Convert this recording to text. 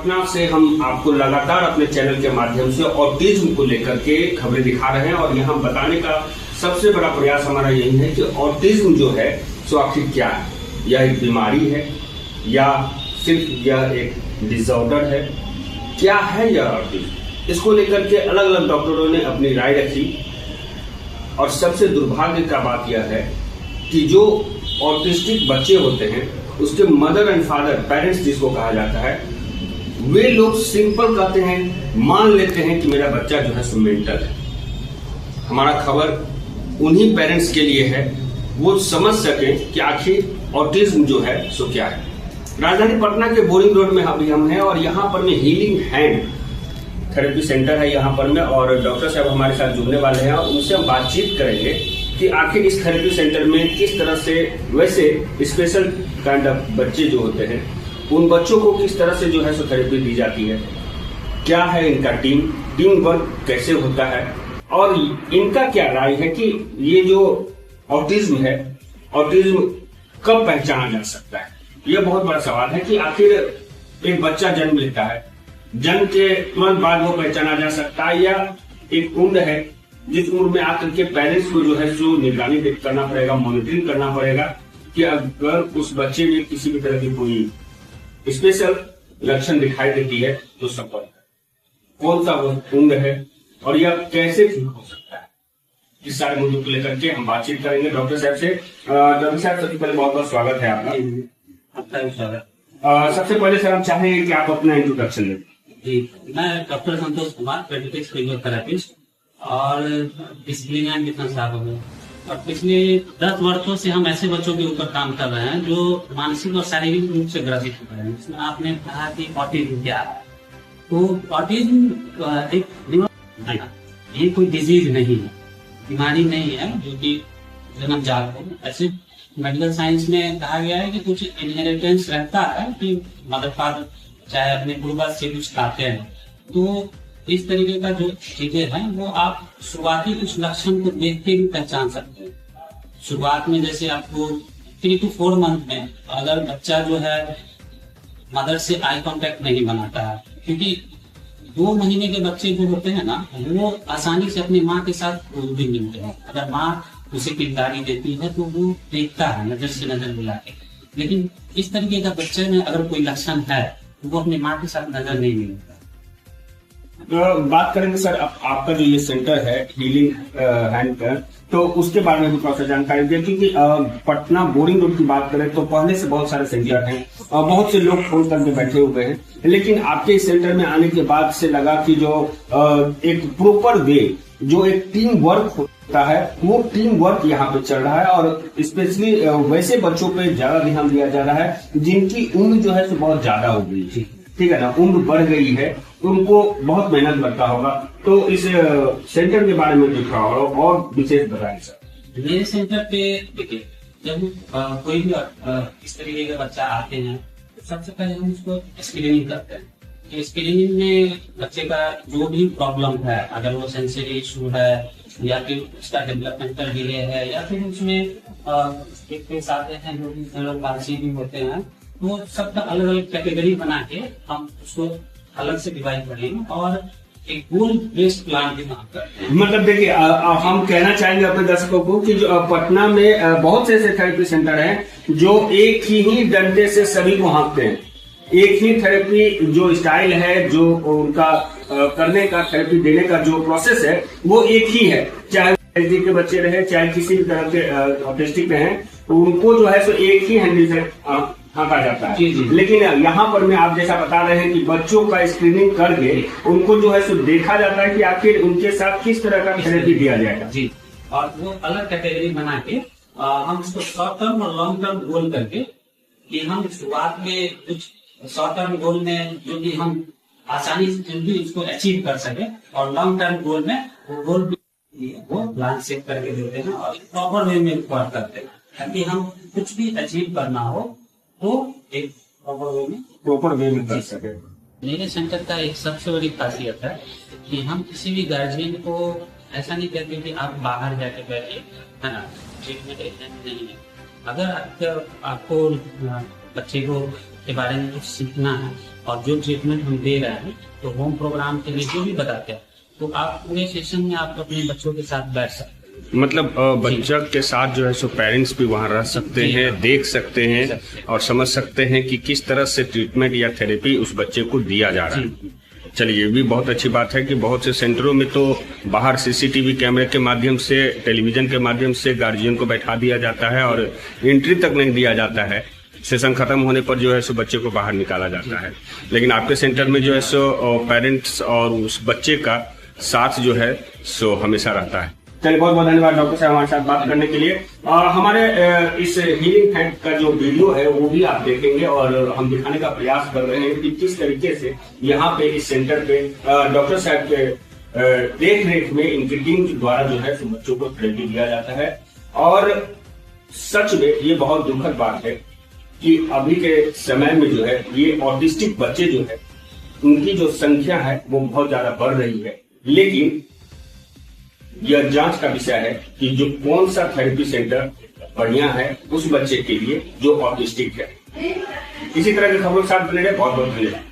पटना से हम आपको लगातार अपने चैनल के माध्यम से ऑटिज्म को लेकर के खबरें दिखा रहे हैं और यहाँ बताने का सबसे बड़ा प्रयास हमारा यही है कि ऑटिज्म जो है सो आखिर क्या है। यह एक बीमारी है या सिर्फ यह एक डिसऑर्डर है, क्या है यह ऑटिज्म। इसको लेकर के अलग अलग डॉक्टरों ने अपनी राय रखी और सबसे दुर्भाग्य का बात यह है कि जो ऑटिस्टिक बच्चे होते हैं उसके मदर एंड फादर, पेरेंट्स जिसको कहा जाता है, वे लोग सिंपल कहते हैं, मान लेते हैं कि मेरा बच्चा जो है सो मेंटल है। हमारा खबर उन्हीं पेरेंट्स के लिए है, वो समझ सके कि आखिर ऑटिज्म जो है सो क्या है। राजधानी पटना के बोरिंग रोड में अभी हम हैं और यहाँ पर में हीलिंग हैंड थेरेपी सेंटर है यहाँ पर में, और डॉक्टर साहब हमारे साथ जुड़ने वाले हैं और उनसे हम बातचीत करेंगे कि आखिर इस थेरेपी सेंटर में किस तरह से, वैसे स्पेशल काइंड ऑफ बच्चे जो होते हैं उन बच्चों को किस तरह से जो है सो थेरेपी दी जाती है, क्या है इनका टीम वर्क कैसे होता है और इनका क्या राय है कि ये जो ऑटिज्म है, ऑटिज्म कब पहचाना जा सकता है। यह बहुत बड़ा सवाल है कि आखिर एक बच्चा जन्म लेता है, जन्म के तुरंत बाद वो पहचाना जा सकता है या एक उम्र है जिस उम्र में आकर के पेरेंट्स को जो है सो निगरानी करना पड़ेगा, मॉनिटरिंग करना पड़ेगा कि अगर उस बच्चे में किसी भी तरह की कोई स्पेशल लक्षण दिखाई देती है तो सब कौन सा वो उम्र है और यह कैसे ठीक हो सकता है। इस सारे मुद्दों को लेकर के हम बातचीत करेंगे डॉक्टर साहब से। डॉक्टर साहब सबसे पहले बहुत बहुत स्वागत है आपका। सबसे पहले सर हम चाहेंगे कि आप अपना इंट्रोडक्शन दें। जी, मैं doctor Santosh Kumar, paediatrics physiotherapist और डिसिप्लिन कितना साल हो गए और पिछले 10 वर्षों से हम ऐसे बच्चों के ऊपर काम कर रहे हैं जो मानसिक और शारीरिक रूप से ग्रसित हो रहे हैं। इसमें आपने कहा कि ऑटिज्म क्या है, तो ऑटिज्म एक ये कोई डिजीज नहीं है, बीमारी नहीं है जो कि जन्मजात हो। ऐसे मेडिकल साइंस में कहा गया है कि कुछ इनहेरिटेंस रहता है कि मदर फादर चाहे अपने पूर्वज से कुछ लाते हैं, तो इस तरीके का जो चीजें हैं वो आप शुरुआती कुछ लक्षण को देख के भी पहचान सकते हैं। शुरुआत में जैसे आपको 3 to 4 मंथ में अगर बच्चा जो है मदर से आई कांटेक्ट नहीं बनाता है, क्योंकि 2 महीने के बच्चे जो होते हैं ना वो आसानी से अपनी माँ के साथ भी मिलते हैं। अगर माँ उसे किरदारी देती है तो वो देखता है नजर से नजर मिला के, लेकिन इस तरीके का बच्चे में अगर कोई लक्षण है तो वो अपनी माँ के साथ नजर नहीं मिलता। बात करेंगे सर आपका जो ये सेंटर है हीलिंग हैंड का, तो उसके बारे में भी थोड़ा सा जानकारी दें, क्योंकि पटना बोरिंग रोड की बात करें तो पहले से बहुत सारे सेंटर हैं और बहुत से लोग फोन करके बैठे हुए हैं, लेकिन आपके इस सेंटर में आने के बाद से लगा कि जो एक प्रॉपर वे, जो एक टीम वर्क होता है वो टीम वर्क यहाँ पे चल रहा है और स्पेशली वैसे बच्चों पे ज्यादा ध्यान दिया जा रहा है जिनकी उम्र जो है बहुत ज्यादा हो गई है, ठीक है ना, उम्र बढ़ गई है, उनको बहुत मेहनत लगता होगा। तो इस सेंटर के बारे में जो था और विशेष बताएं सर। मेरे सेंटर पे देखिए, जब कोई भी इस तरीके का बच्चा आते हैं तो सबसे पहले हम उसको स्क्रीनिंग करते हैं। तो स्क्रीनिंग में बच्चे का जो भी प्रॉब्लम है, अगर वो सेंसरी इशू है या फिर उसका डेवलपमेंटल डिले है या फिर उसमें एक आते हैं जो भी पालसी भी होते हैं, तो सबका अलग अलग कैटेगरी बना के हम उसको अलग से डिवाइड करेंगे और एक गोल बेस्ड प्लान भी काम करते हैं। मतलब देखिए हम कहना चाहेंगे अपने दर्शकों को कि जो पटना में बहुत से ऐसे थेरेपी सेंटर हैं जो एक ही डंडे से सभी को हाँकते हैं, एक ही थेरेपी जो स्टाइल है, जो उनका करने का, थेरेपी देने का जो प्रोसेस है वो एक ही है, चाहे एसडी के बच्चे रहे चाहे किसी भी तरह के ऑटिस्टिक रहे, उनको जो है सो एक ही हैंडल से हाँका जाता है। लेकिन यहाँ पर मैं आप जैसा बता रहे हैं कि बच्चों का स्क्रीनिंग करके उनको जो है सो देखा जाता है कि आखिर उनके साथ किस तरह का थेरेपी दिया जाएगा। जी, और वो अलग कैटेगरी बना के हम उसको शॉर्ट टर्म और लॉन्ग टर्म गोल करके कि हम शुरुआत में कुछ शॉर्ट टर्म गोल में जो भी हम आसानी से जल्दी उसको अचीव कर सके और लॉन्ग टर्म गोल में वो गोल वो प्लान सेट करके देते हैं और प्रॉपर वे में वर्क करते हैं ताकि हम कुछ भी अचीव करना हो तो एक प्रॉपर वे में कर सके। मेरे सेंटर का एक सबसे बड़ी खासियत है कि हम किसी भी गार्जियन को ऐसा नहीं कहते कि आप बाहर जाके बैठिए, है ना, ट्रीटमेंट नहीं है। अगर आपको बच्चे को के बारे में कुछ सीखना है और जो ट्रीटमेंट हम दे रहे हैं तो होम प्रोग्राम के लिए जो भी बताते हैं तो आप पूरे सेशन में आप अपने बच्चों के साथ बैठ सकते हैं। मतलब बच्चा के साथ जो है सो पेरेंट्स भी वहाँ रह सकते हैं, देख सकते हैं और समझ सकते हैं कि किस तरह से ट्रीटमेंट या थेरेपी उस बच्चे को दिया जा रहा है। चलिए, ये भी बहुत अच्छी बात है कि बहुत से सेंटरों में तो बाहर सीसीटीवी कैमरे के माध्यम से, टेलीविजन के माध्यम से गार्जियन को बैठा दिया जाता है और एंट्री तक नहीं दिया जाता है। सेशन खत्म होने पर जो है सो बच्चे को बाहर निकाला जाता है। लेकिन आपके सेंटर में जो है सो पेरेंट्स और उस बच्चे का साथ जो है सो हमेशा रहता है। चलिए, बहुत बहुत धन्यवाद डॉक्टर साहब हमारे साथ बात करने के लिए। हमारे इस हीलिंग हैंड का जो वीडियो है वो भी आप देखेंगे और हम दिखाने का प्रयास कर रहे हैं कि किस तरीके से यहाँ पे इस सेंटर पे डॉक्टर साहब के देख रेख में इनकी टीम द्वारा जो है बच्चों को थेरेपी दिया जाता है। और सच में ये बहुत दुखद बात है कि अभी के समय में जो है ये ऑटिस्टिक बच्चे जो है उनकी जो संख्या है वो बहुत ज्यादा बढ़ रही है। लेकिन यह जांच का विषय है कि जो कौन सा थेरेपी सेंटर बढ़िया है उस बच्चे के लिए जो ऑटिस्टिक है। इसी तरह की खबरों के साथ बने रहे। बहुत बहुत धन्यवाद।